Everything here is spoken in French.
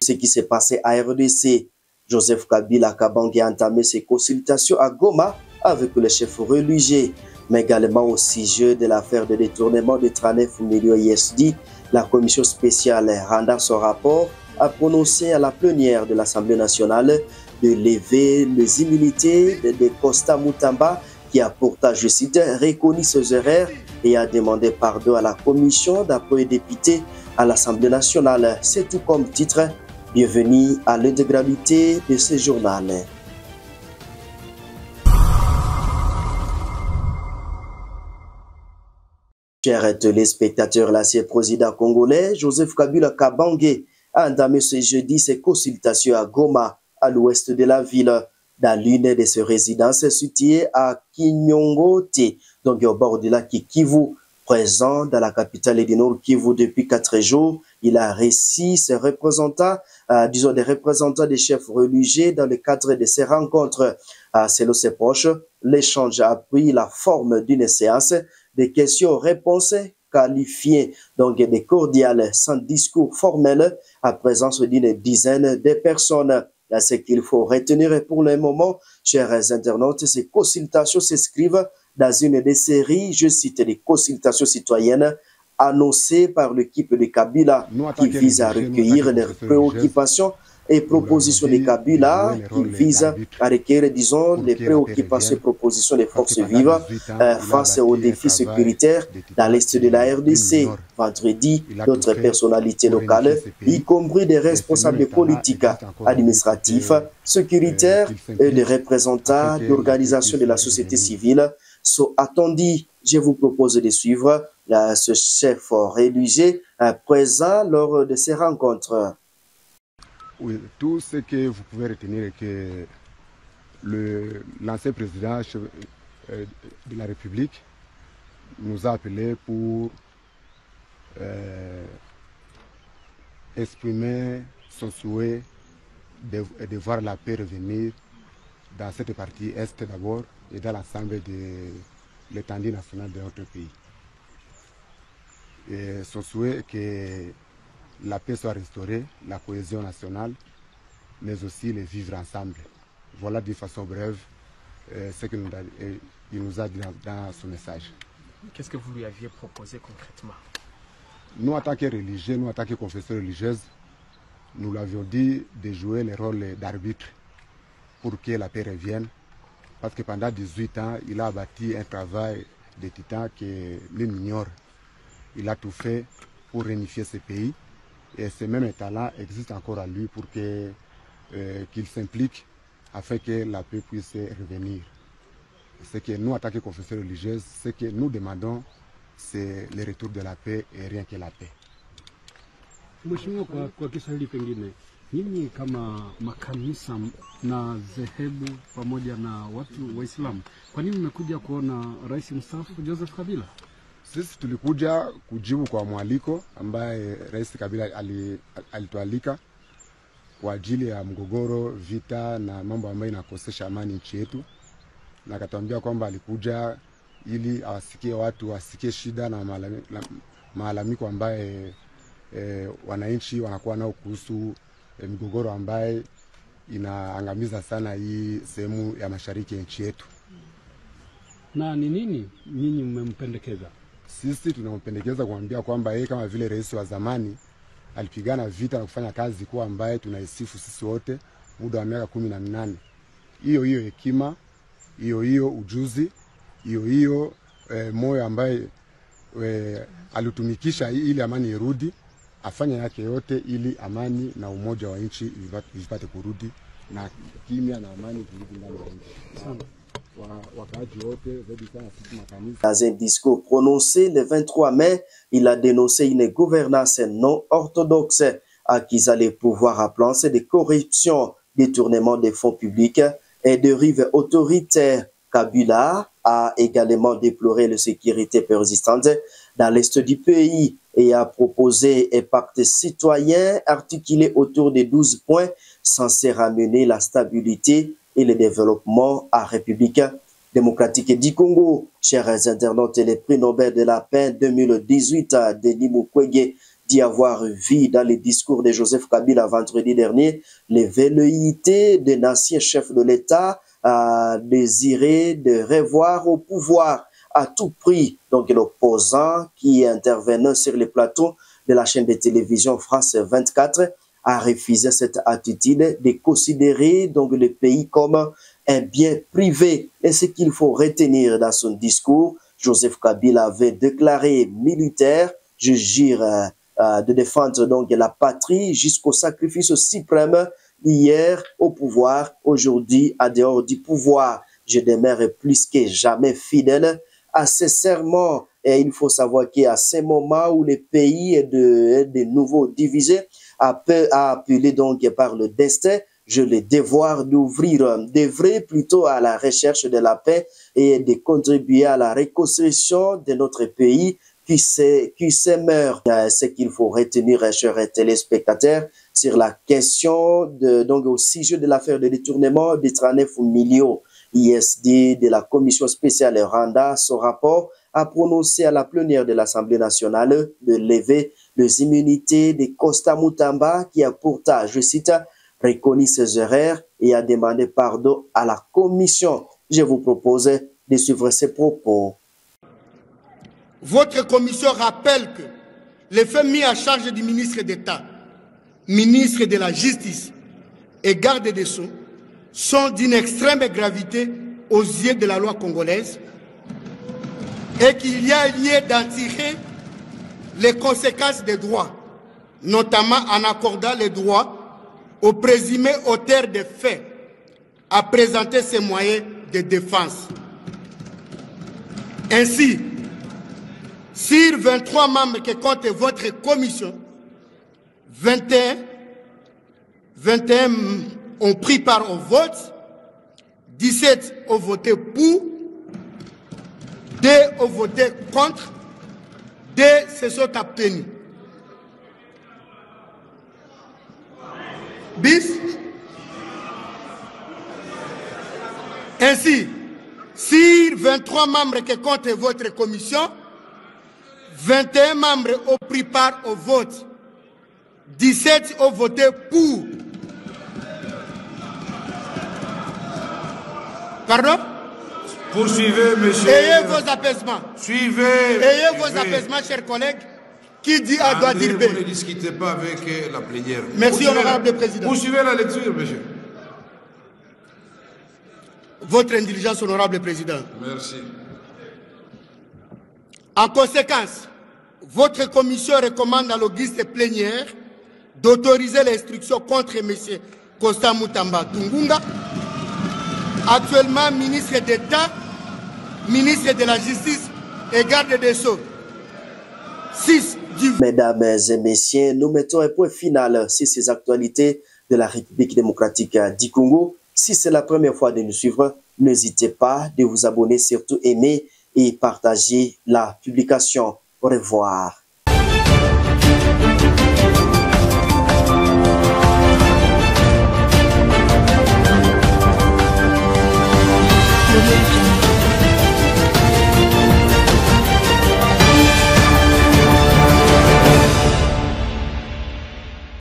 Ce qui s'est passé à RDC, Joseph Kabila Kabange a entamé ses consultations à Goma avec le chef religieux, mais également au sujet de l'affaire de détournement de 39 millions USD. La commission spéciale, rendant son rapport, a prononcé à la plénière de l'Assemblée nationale de lever les immunités de Costa Mutamba, qui a pourtant, je cite, reconnu ses erreurs et a demandé pardon à la commission d'appui député à l'Assemblée nationale. C'est tout comme titre. Bienvenue à l'intégralité de ce journal. Chers téléspectateurs, l'ancien président congolais Joseph Kabila Kabange a entamé ce jeudi ses consultations à Goma, à l'ouest de la ville, dans l'une de ses résidences située à Kinyongote, donc au bord du lac Kivu. Présent dans la capitale du Nord Kivu depuis 4 jours, il a reçu ses représentants, des représentants des chefs religieux dans le cadre de ces rencontres. Selon ses proches, l'échange a pris la forme d'une séance de questions-réponses qualifiées, donc des cordiales, sans discours formel, à présence d'une dizaine de personnes. Ce qu'il faut retenir pour le moment, chers internautes, ces consultations s'inscrivent dans une des séries, je cite, des consultations citoyennes annoncées par l'équipe de Kabila qui vise à recueillir les préoccupations et propositions de Kabila, qui vise à recueillir, disons, les préoccupations et propositions des forces vives face aux défis sécuritaires dans l'est de la RDC. Vendredi, d'autres personnalités locales, y compris des responsables politiques, administratifs, sécuritaires et des représentants d'organisations de la société civile, sont attendus. Je vous propose de suivre ce chef religieux présent lors de ces rencontres. Oui, tout ce que vous pouvez retenir est que l'ancien président de la République nous a appelés pour exprimer son souhait de voir la paix revenir dans cette partie est d'abord et dans l'ensemble de l'étendue nationale de notre pays. Et son souhait est que la paix soit restaurée, la cohésion nationale, mais aussi les vivre ensemble. Voilà de façon brève ce qu'il nous a dit dans son message. Qu'est-ce que vous lui aviez proposé concrètement? Nous, en tant que religieux, nous, en tant que confesseurs religieuses, nous l'avions dit de jouer le rôle d'arbitre pour que la paix revienne. Parce que pendant 18 ans, il a bâti un travail de titan que l'on ignore. Il a tout fait pour réunifier ce pays. Et ce même talent existe encore à lui pour qu'il s'implique afin que la paix puisse revenir. Ce que nous, en tant que confesseurs religieuses, ce que nous demandons, c'est le retour de la paix et rien que la paix. Mheshimiwa, kwa Kiswahili pengine, nyinyi kama makanisa na zehebu pamoja na watu Waislamu, kwa nini mmekuja kuona Rais mstaafu Joseph Kabila? Sisi tulikuja kujibu kwa mwaliko ambaye Rais Kabila alitualika kwa ajili ya mgogoro, vita na mambo ambayo inakosesha amani nchi yetu, na akatuambia kwamba alikuja ili awasikie watu, wasikie shida na malalamiko ambaye wananchi wanakuwa nao kuhusu migogoro ambaye inaangamiza sana hii sehemu ya mashariki ya nchi yetu. Na ni nini nyinyi mmempendekeza? Sisi tunampendekeza kuambia kwamba yeye kama vile rais wa zamani alipigana vita na kufanya kazi kwa ambaye tunaisifu sisi wote muda wa miaka 18. Hiyo hekima, hiyo ujuzi, hiyo moyo ambaye alitumikisha ili amani irudi, afanya yake yote ili amani na umoja wa nchi vipate kurudi na kimya na amani kurudi ndani ya nchi. Dans un discours prononcé le 23 mai, il a dénoncé une gouvernance non orthodoxe, accusant les pouvoirs appelant de corruption, détournement des fonds publics et dérives autoritaires. Kabila a également déploré la sécurité persistante dans l'est du pays et a proposé un pacte citoyen articulé autour de 12 points censés ramener la stabilité et le développement à République. démocratique du Congo. Chers internautes, le prix Nobel de la paix 2018, Denis Mukwege, d'y avoir vu dans les discours de Joseph Kabila vendredi dernier les velléités d'un ancien chef de l'État à désirer de revoir au pouvoir à tout prix. Donc l'opposant qui intervenait sur les plateaux de la chaîne de télévision France 24 a refusé cette attitude de considérer donc le pays comme un bien privé. Et ce qu'il faut retenir dans son discours, Joseph Kabila avait déclaré militaire, je jure de défendre donc la patrie jusqu'au sacrifice suprême, hier au pouvoir, aujourd'hui à dehors du pouvoir. Je demeure plus que jamais fidèle à ces serments. Et il faut savoir qu'à ces moments où le pays est de nouveau divisé, appelé donc par le destin, je le devoir d'œuvrer plutôt à la recherche de la paix et de contribuer à la reconstruction de notre pays qui s'émeurt. Ce qu'il faut retenir, chers téléspectateurs, sur la question donc au sujet de l'affaire de détournement des 39 millions. ISD de la commission spéciale Randa, son rapport a prononcé à la plénière de l'Assemblée nationale de lever les immunités de Costa Mutamba qui a pourtant, je cite, reconnu ses erreurs et a demandé pardon à la commission. Je vous propose de suivre ces propos. Votre commission rappelle que les faits mis à charge du ministre d'État, ministre de la Justice et garde des Sceaux sont d'une extrême gravité aux yeux de la loi congolaise et qu'il y a lieu d'en tirer les conséquences des droits, notamment en accordant les droits aux présumés auteurs des faits à présenter ses moyens de défense. Ainsi, sur 23 membres que compte votre commission, 21 ont pris part au vote, 17 ont voté pour, 2 ont voté contre, 2 se sont abstenus. Bis. Ainsi, sur 23 membres que compte votre commission, 21 membres ont pris part au vote, 17 ont voté pour. Pardon? Poursuivez, monsieur. Ayez vos apaisements. Suivez. Ayez vos apaisements, chers collègues. Qui dit A doit dire B. Vous ne discutez pas avec la plénière. Merci, honorable président. Poursuivez la lecture, monsieur. Votre indulgence, honorable président. Merci. En conséquence, votre commission recommande à l'auguste plénière d'autoriser l'instruction contre M. Costa Mutamba Tungunga, actuellement ministre d'État, ministre de la Justice et garde des Sceaux. 6. Mesdames et messieurs, nous mettons un point final sur ces actualités de la République démocratique du Congo. Si c'est la première fois de nous suivre, n'hésitez pas de vous abonner, surtout aimer et partager la publication. Au revoir.